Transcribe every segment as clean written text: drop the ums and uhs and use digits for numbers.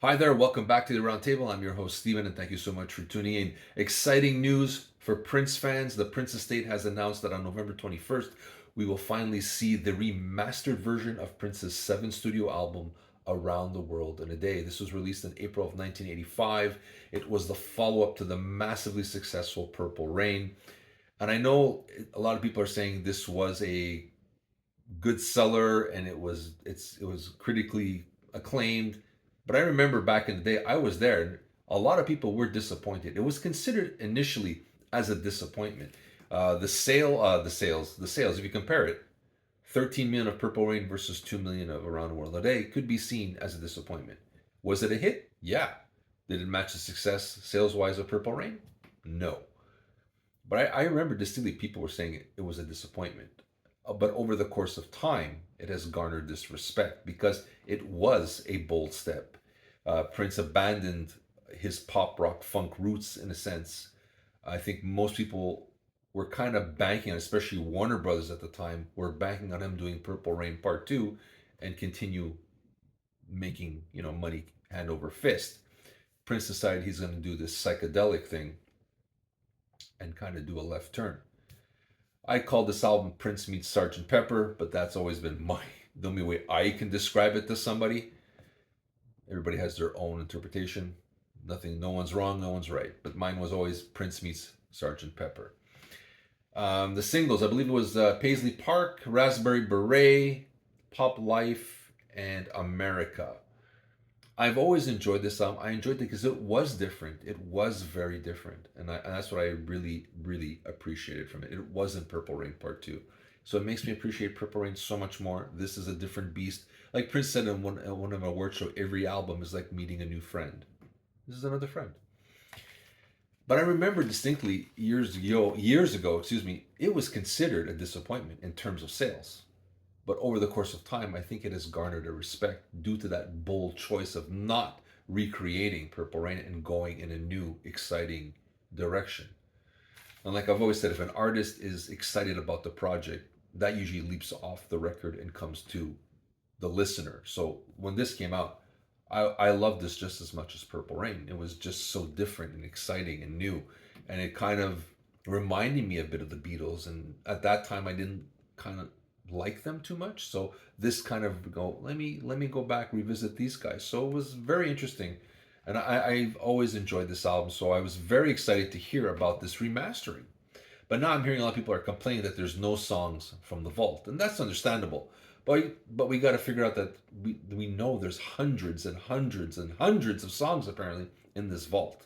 Hi there, welcome back to the Roundtable. I'm your host, Steven, and thank you so much for tuning in. Exciting news for Prince fans. The Prince estate has announced that on November 21st, we will finally see the remastered version of Prince's seventh studio album, Around the World in a Day. This was released in April of 1985. It was the follow up to the massively successful Purple Rain. And I know a lot of people are saying this was a good seller and it was critically acclaimed. But I remember back in the day, I was there, and a lot of people were disappointed. It was considered initially as a disappointment. The sales. If you compare it, 13 million of Purple Rain versus 2 million of Around the World a Day could be seen as a disappointment. Was it a hit? Yeah. Did it match the success sales wise of Purple Rain? No. But I remember distinctly people were saying it was a disappointment. But over the course of time, it has garnered this respect because it was a bold step. Prince abandoned his pop rock funk roots in a sense. I think most people were kind of banking, especially Warner Brothers at the time, were banking on him doing Purple Rain Part 2 and continue making, money hand over fist. Prince decided he's going to do this psychedelic thing and kind of do a left turn. I call this album Prince meets Sergeant Pepper, but that's always been the only way I can describe it to somebody. Everybody has their own interpretation. No one's wrong, no one's right. But mine was always Prince meets Sergeant Pepper. The singles, I believe it was Paisley Park, Raspberry Beret, Pop Life, and America. I've always enjoyed this album. I enjoyed it because it was different. It was very different, and that's what I really, really appreciated from it. It wasn't Purple Rain Part Two, so it makes me appreciate Purple Rain so much more. This is a different beast. Like Prince said in one of my award show, every album is like meeting a new friend. This is another friend. But I remember distinctly years ago, excuse me, it was considered a disappointment in terms of sales. But over the course of time, I think it has garnered a respect due to that bold choice of not recreating Purple Rain and going in a new, exciting direction. And like I've always said, if an artist is excited about the project, that usually leaps off the record and comes to the listener. So when this came out, I loved this just as much as Purple Rain. It was just so different and exciting and new. And it kind of reminded me a bit of the Beatles. And at that time, I didn't kind of like them too much. So this kind of let me go back, revisit these guys. So it was very interesting. And I've always enjoyed this album. So I was very excited to hear about this remastering. But now I'm hearing a lot of people are complaining that there's no songs from the vault, and that's understandable. But we got to figure out that we know there's hundreds and hundreds and hundreds of songs apparently in this vault.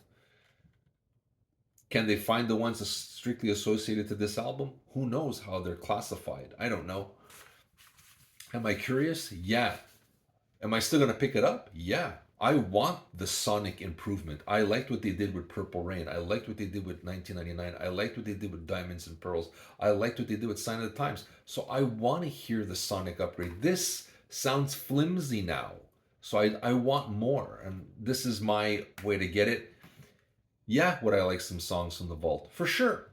Can they find the ones strictly associated to this album? Who knows how they're classified? I don't know. Am I curious? Yeah. Am I still going to pick it up? Yeah. I want the sonic improvement. I liked what they did with Purple Rain. I liked what they did with 1999. I liked what they did with Diamonds and Pearls. I liked what they did with Sign of the Times. So I want to hear the sonic upgrade. This sounds flimsy now. So I want more. And this is my way to get it. Yeah, would I like some songs from the vault? For sure.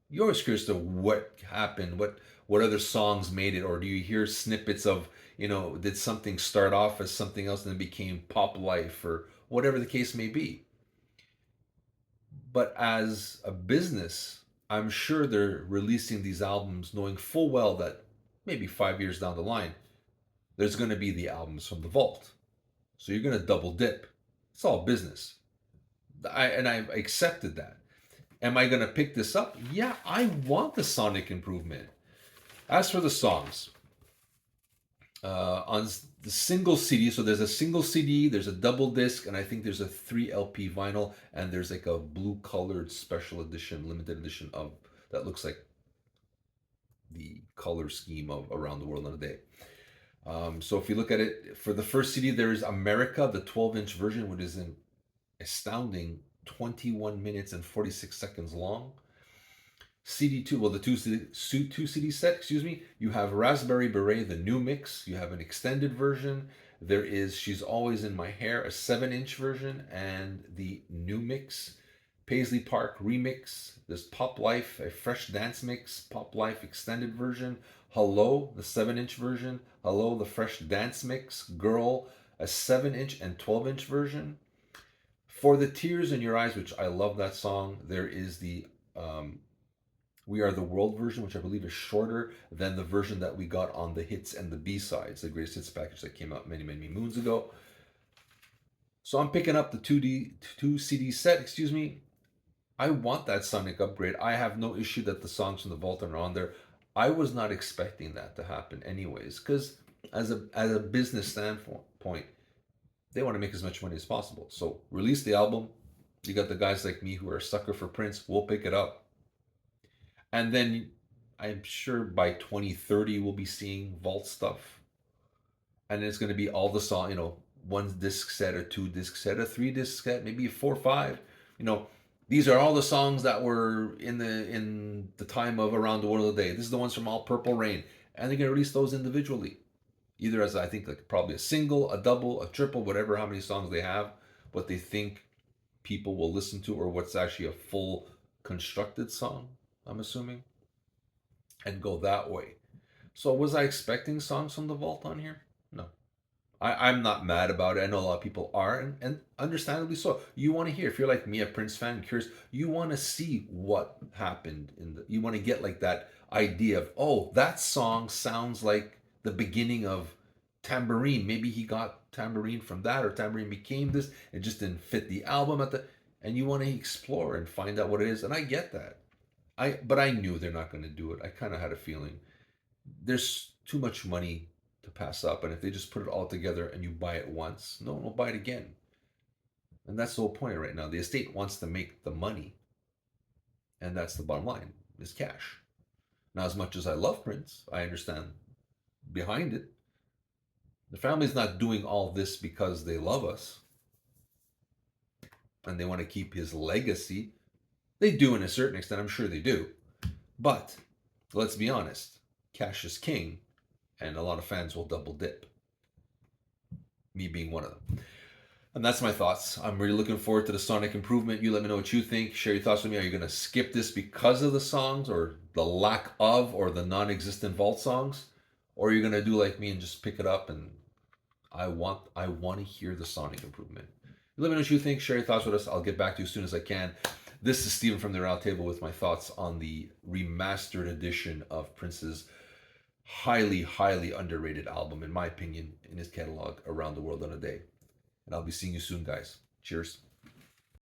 You're always curious to what happened, what other songs made it, or do you hear snippets of, did something start off as something else and then became pop life or whatever the case may be. But as a business, I'm sure they're releasing these albums knowing full well that maybe 5 years down the line, there's going to be the albums from the vault. So you're going to double dip. It's all business. I've accepted that. Am I going to pick this up? Yeah, I want the sonic improvement. As for the songs, on the single CD, so there's a single CD, there's a double disc, and I think there's a 3 LP vinyl, and there's like a blue colored special edition, limited edition of that looks like the color scheme of Around the World in a Day. So if you look at it, for the first CD, there is America, the 12-inch version, which is an astounding 21 minutes and 46 seconds long. CD2, well, the two CD set, excuse me. You have Raspberry Beret, the new mix. You have an extended version. There is She's Always in My Hair, a 7-inch version, and the new mix. Paisley Park remix. There's Pop Life, a fresh dance mix. Pop Life extended version. Hello, the 7-inch version. Hello, the fresh dance mix. Girl, a 7-inch and 12-inch version. For the Tears in Your Eyes, which I love that song, there is the We Are the World version, which I believe is shorter than the version that we got on the hits and the B-sides, the greatest hits package that came out many, many moons ago. So I'm picking up the 2 CD set, excuse me. I want that sonic upgrade. I have no issue that the songs from the vault are on there. I was not expecting that to happen anyways, because as a business standpoint, they want to make as much money as possible. So release the album. You got the guys like me who are a sucker for Prince. We'll pick it up. And then I'm sure by 2030 we'll be seeing vault stuff. And it's going to be all the song, 1 disc set, a 2 disc set, a 3 disc set, maybe a 4 or 5. You know, these are all the songs that were in the time of Around the World Today. This is the ones from All Purple Rain, and they're going to release those individually, either as I think like probably a single, a double, a triple, whatever, how many songs they have, what they think people will listen to, or what's actually a full constructed song. I'm assuming, and go that way. So was I expecting songs from the vault on here? No. I'm not mad about it. I know a lot of people are, and understandably so. You want to hear, if you're like me, a Prince fan, curious, you want to see what happened you want to get like that idea of, oh, that song sounds like the beginning of Tambourine. Maybe he got Tambourine from that, or Tambourine became this. It just didn't fit the album and you want to explore and find out what it is. And I get that. But I knew they're not going to do it. I kind of had a feeling. There's too much money to pass up, and if they just put it all together and you buy it once, no one will buy it again. And that's the whole point right now. The estate wants to make the money, and that's the bottom line, is cash. Now, as much as I love Prince, I understand behind it. The family's not doing all this because they love us and they want to keep his legacy. They do in a certain extent, I'm sure they do. But let's be honest, cash is king, and a lot of fans will double dip. Me being one of them. And that's my thoughts. I'm really looking forward to the sonic improvement. You let me know what you think. Share your thoughts with me. Are you going to skip this because of the songs, or the lack of, or the non-existent vault songs? Or are you going to do like me and just pick it up? And I want to hear the sonic improvement. Let me know what you think. Share your thoughts with us. I'll get back to you as soon as I can. This is Stephen from the Aroundtable with my thoughts on the remastered edition of Prince's highly, highly underrated album, in my opinion, in his catalog, Around the World in a Day. And I'll be seeing you soon, guys. Cheers.